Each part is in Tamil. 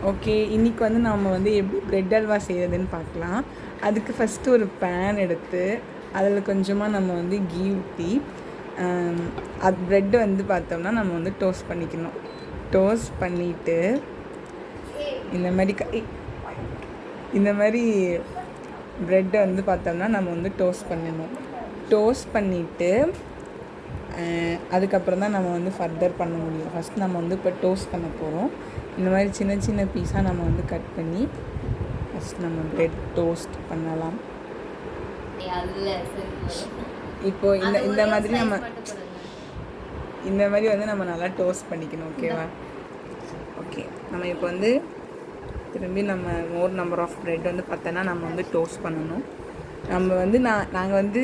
ஓகே, இன்றைக்கி வந்து நம்ம வந்து எப்படி ப்ரெட் அல்வா செய்கிறதுன்னு பார்க்கலாம். அதுக்கு ஃபஸ்ட்டு ஒரு பேன் எடுத்து அதில் கொஞ்சமாக நம்ம வந்து கீ ஊற்றி அது ப்ரெட்டு வந்து பார்த்தோம்னா நம்ம வந்து டோஸ்ட் பண்ணிக்கணும். டோஸ்ட் பண்ணிவிட்டு இந்த மாதிரி ப்ரெட்டை வந்து பார்த்தோம்னா நம்ம வந்து டோஸ்ட் பண்ணணும். டோஸ்ட் பண்ணிவிட்டு அதுக்கப்புறம் தான் நம்ம வந்து ஃபர்தர் பண்ண முடியும். ஃபஸ்ட் நம்ம வந்து இப்போ டோஸ்ட் பண்ண போகிறோம். இந்த மாதிரி சின்ன சின்ன பீஸாக நம்ம வந்து கட் பண்ணி ஃபஸ்ட் நம்ம ப்ரெட் டோஸ்ட் பண்ணலாம். இப்போது இந்த மாதிரி இந்த மாதிரி வந்து நம்ம நல்லா டோஸ்ட் பண்ணிக்கணும். ஓகேவா? ஓகே, நம்ம இப்போ வந்து திரும்பி நம்ம மோர் நம்பர் ஆஃப் ப்ரெட் வந்து பார்த்தோன்னா நம்ம வந்து டோஸ்ட் பண்ணணும். நம்ம வந்து நாங்கள் வந்து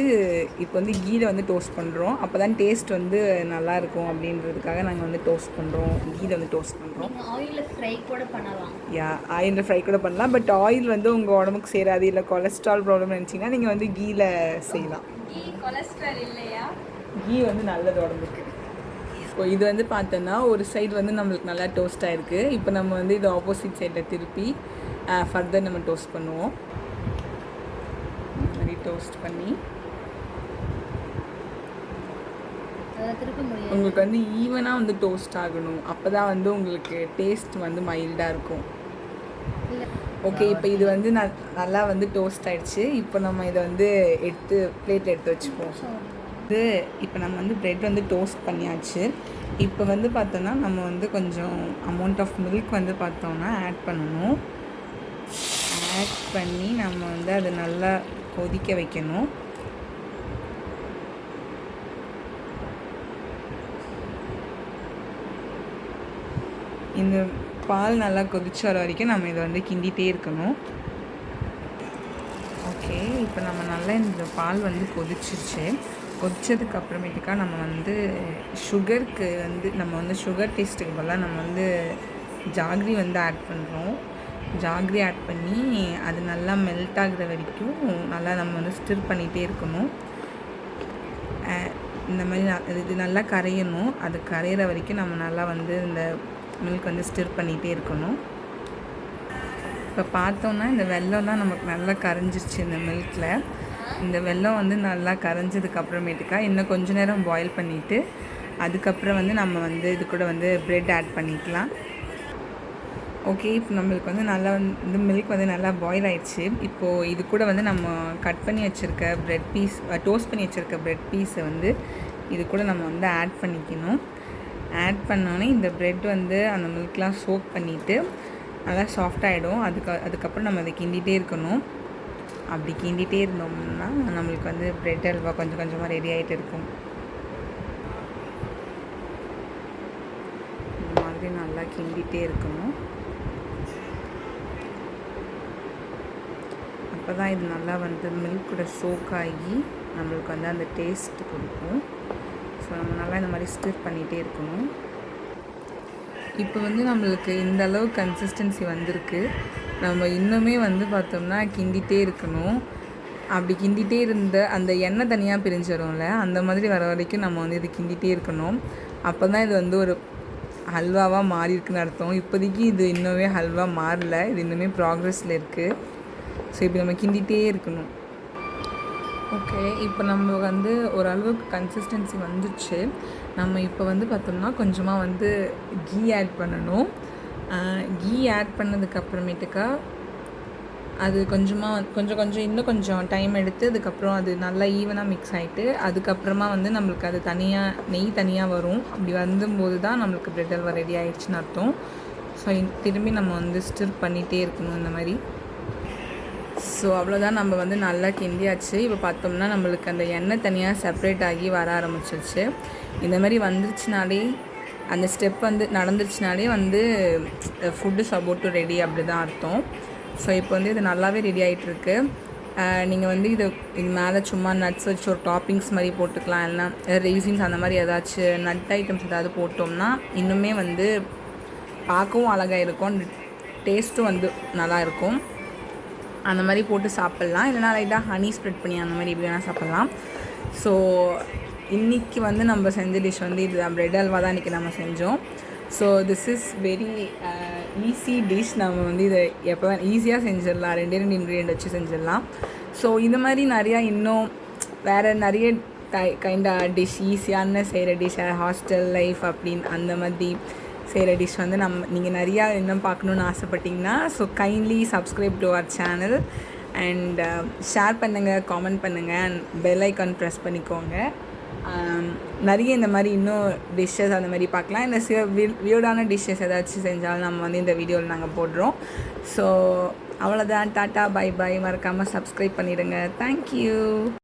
இப்போ வந்து கீயில் வந்து டோஸ்ட் பண்ணுறோம். அப்போ தான் டேஸ்ட் வந்து நல்லாயிருக்கும் அப்படின்றதுக்காக நாங்கள் வந்து டோஸ்ட் பண்ணுறோம். கீயில் வந்து டோஸ்ட் பண்ணுறோம். ஆயிலில் ஃப்ரை கூட பண்ணலாம். ஆயிலில் ஃப்ரை கூட பண்ணலாம். பட் ஆயில் வந்து உங்கள் உடம்புக்கு சேராது, இல்லை கொலஸ்ட்ரால் ப்ராப்ளம் நினச்சிங்கன்னா நீங்கள் வந்து கீயில் செய்யலாம். கொலஸ்ட்ரால் இல்லையா? கீ வந்து நல்லது உடம்புக்கு. இப்போ இது வந்து பார்த்தோன்னா ஒரு சைடு வந்து நம்மளுக்கு நல்லா டோஸ்ட் ஆகிருக்கு. இப்போ நம்ம வந்து இது ஆப்போசிட் சைடில் திருப்பி ஃபர்தர் நம்ம டோஸ்ட் பண்ணுவோம். டோஸ்ட் பண்ணி உங்களுக்கு வந்து ஈவனாக வந்து டோஸ்ட் ஆகணும். அப்போ தான் வந்து உங்களுக்கு டேஸ்ட் வந்து மைல்டாக இருக்கும். ஓகே, இப்போ இது வந்து நல்லா வந்து டோஸ்ட் ஆகிடுச்சு. இப்போ நம்ம இதை வந்து பிளேட்டில் எடுத்து வச்சுப்போம். இப்போ நம்ம வந்து ப்ரெட் வந்து டோஸ்ட் பண்ணியாச்சு. இப்போ வந்து பார்த்தோன்னா நம்ம வந்து கொஞ்சம் அமௌண்ட் ஆஃப் மில்க் வந்து பார்த்தோன்னா ஆட் பண்ணணும். ஆட் பண்ணி நம்ம வந்து அதை நல்லா கொதிக்க வைக்கணும். இந்த பால் நல்லா கொதிச்சு வர வரைக்கும் நம்ம இதை வந்து கிண்டிகிட்டே இருக்கணும். ஓகே, இப்போ நம்ம நல்லா இந்த பால் வந்து கொதிச்சிருச்சு. கொதிச்சதுக்கு அப்புறமேட்டுக்கா நம்ம வந்து சுகருக்கு வந்து நம்ம வந்து சுகர் டேஸ்ட்டுக்கு பதிலாக நம்ம வந்து ஜாகரி வந்து ஆட் பண்ணுறோம். ஜாகரி ஆட் பண்ணி அது நல்லா மெல்ட் ஆகுற வரைக்கும் நல்லா நம்ம வந்து ஸ்டிர் பண்ணிகிட்டே இருக்கணும். இந்த மாதிரி இது நல்லா கரையணும். அது கரையிற வரைக்கும் நம்ம நல்லா வந்து இந்த மில்க் வந்து ஸ்டிர் பண்ணிகிட்டே இருக்கணும். இப்போ பார்த்தோன்னா இந்த வெல்லம்லாம் நமக்கு நல்லா கரைஞ்சிருச்சு. இந்த மில்கில் இந்த வெல்லம் வந்து நல்லா கரைஞ்சதுக்கு அப்புறமேட்டுக்கா இன்னும் கொஞ்சம் நேரம் பாயில் பண்ணிவிட்டு அதுக்கப்புறம் வந்து நம்ம வந்து இது கூட வந்து ப்ரெட் ஆட் பண்ணிக்கலாம். ஓகே, இப்போ நம்மளுக்கு வந்து நல்லா வந்து மில்க் வந்து நல்லா பாயில் ஆகிடுச்சு. இப்போது இது கூட வந்து நம்ம கட் பண்ணி வச்சுருக்க ப்ரெட் பீஸ், டோஸ்ட் பண்ணி வச்சுருக்க ப்ரெட் பீஸை வந்து இது கூட நம்ம வந்து ஆட் பண்ணிக்கணும். ஆட் பண்ணோன்னே இந்த ப்ரெட் வந்து அந்த மில்க்லாம் சோக் பண்ணிவிட்டு நல்லா சாஃப்டாகிடும். அதுக்கப்புறம் நம்ம அதை கிண்டிகிட்டே இருக்கணும். அப்படி கிண்டிகிட்டே இருந்தோம்னா நம்மளுக்கு வந்து ப்ரெட் அல்வா கொஞ்சம் கொஞ்சமாக ரெடி ஆகிட்டு இருக்கும். இந்த மாதிரி நல்லா கிண்டிகிட்டே இருக்கணும். அப்போ தான் இது நல்லா வந்து மில்க் கூட சோக் ஆகி நம்மளுக்கு வந்து அந்த டேஸ்ட் கொடுக்கும். ஸோ நம்ம நல்லா இந்த மாதிரி ஸ்டிர் பண்ணிகிட்டே இருக்கணும். இப்போ வந்து நம்மளுக்கு இந்த அளவு கன்சிஸ்டன்சி வந்திருக்கு. நம்ம இன்னுமே வந்து பார்த்தோம்னா கிண்டிகிட்டே இருக்கணும். அப்படி கிண்டிகிட்டே இருந்த அந்த எண்ணெய் தனியாக பிரிஞ்சிடும்ல, அந்த மாதிரி வர வரைக்கும் நம்ம வந்து இது கிண்டிகிட்டே இருக்கணும். அப்போ தான் இது வந்து ஒரு ஹல்வாவாக மாறி இருக்குன்னு அர்த்தம். இப்போதைக்கு இது இன்னுமே ஹல்வா மாறல, இது இன்னுமே ப்ராக்ரெஸில் இருக்குது. ஸோ இப்படி நம்ம கிண்டிகிட்டே இருக்கணும். ஓகே, இப்போ நம்ம வந்து ஓரளவுக்கு கன்சிஸ்டன்சி வந்துடுச்சு. நம்ம இப்போ வந்து பார்த்தோம்னா கொஞ்சமாக வந்து கீ ஆட் பண்ணணும். கீ ஆட் பண்ணதுக்கப்புறமேட்டுக்கா அது கொஞ்சம் இன்னும் கொஞ்சம் டைம் எடுத்து அதுக்கப்புறம் அது நல்லா ஈவனாக மிக்ஸ் ஆகிட்டு அதுக்கப்புறமா வந்து நம்மளுக்கு அது நெய் தனியாக வரும். அப்படி வரும்போது தான் நம்மளுக்கு ப்ரெட் அல்வா ரெடி ஆகிடுச்சின்னு அர்த்தம். ஸோ திரும்பி நம்ம வந்து ஸ்டிர் பண்ணிகிட்டே இருக்கணும் இந்த மாதிரி. ஸோ அவ்வளோதான், நம்ம வந்து நல்லா கிண்டியாச்சு. இப்போ பார்த்தோம்னா நம்மளுக்கு அந்த எண்ணெய் தனியாக செப்ரேட் ஆகி வர ஆரம்பிச்சிருச்சு. இந்த மாதிரி வந்துருச்சுனாலே அந்த ஸ்டெப் வந்து நடந்துருச்சுனாலே வந்து ஃபுட்டு சப்போர்ட் ரெடி அப்படி தான் அர்த்தம். ஸோ இப்போ வந்து இது நல்லாவே ரெடி ஆகிட்டுருக்கு. நீங்கள் வந்து இது மேலே சும்மா நட்ஸ் வச்சு ஒரு டாப்பிங்ஸ் மாதிரி போட்டுக்கலாம். இல்லைனா ரெய்சின்ஸ் அந்த மாதிரி ஏதாச்சும் நட் ஐட்டம்ஸ் ஏதாவது போட்டோம்னா இன்னுமே வந்து பார்க்கவும் அழகாக இருக்கும், டேஸ்ட்டும் வந்து நல்லா இருக்கும். அந்த மாதிரி போட்டு சாப்பிட்லாம். இல்லைனா லைட்டாக ஹனி ஸ்ப்ரெட் பண்ணி அந்த மாதிரி எப்படி வேணால் சாப்பிட்லாம். ஸோ இன்றைக்கி வந்து நம்ம செஞ்ச டிஷ் வந்து இது ப்ரெட் அல்வா தான் இன்றைக்கி நம்ம செஞ்சோம். So this is very easy dish. நம்ம வந்து இதை எப்போ ஈஸியாக செஞ்சிடலாம், 2 இன்க்ரீடியன்ட் வச்சு செஞ்சிடலாம். ஸோ இது மாதிரி நிறையா இன்னும் வேறு நிறைய கைண்டாக டிஷ் ஈஸியான செய்கிற டிஷ், ஹாஸ்டல் லைஃப் அப்படின்னு அந்த மாதிரி செய்கிற டிஷ் வந்து நீங்கள் நிறையா இன்னும் பார்க்கணுன்னு ஆசைப்பட்டிங்கன்னா so kindly subscribe to our channel and share பண்ணுங்கள், காமெண்ட் பண்ணுங்கள் அண்ட் பெல் ஐக்கான் ப்ரெஸ் பண்ணிக்கோங்க. நிறைய இந்த மாதிரி இன்னும் டிஷ்ஷஸ் அந்த மாதிரி பார்க்கலாம். இந்த வியர்டான டிஷ்ஷஸ் ஏதாச்சும் செஞ்சாலும் நம்ம வந்து இந்த வீடியோவில் நாங்கள் போடுறோம். ஸோ அவ்வளோதான். Tata bye bye. மறக்காமல் சப்ஸ்கிரைப் பண்ணிடுங்க. தேங்க்யூ.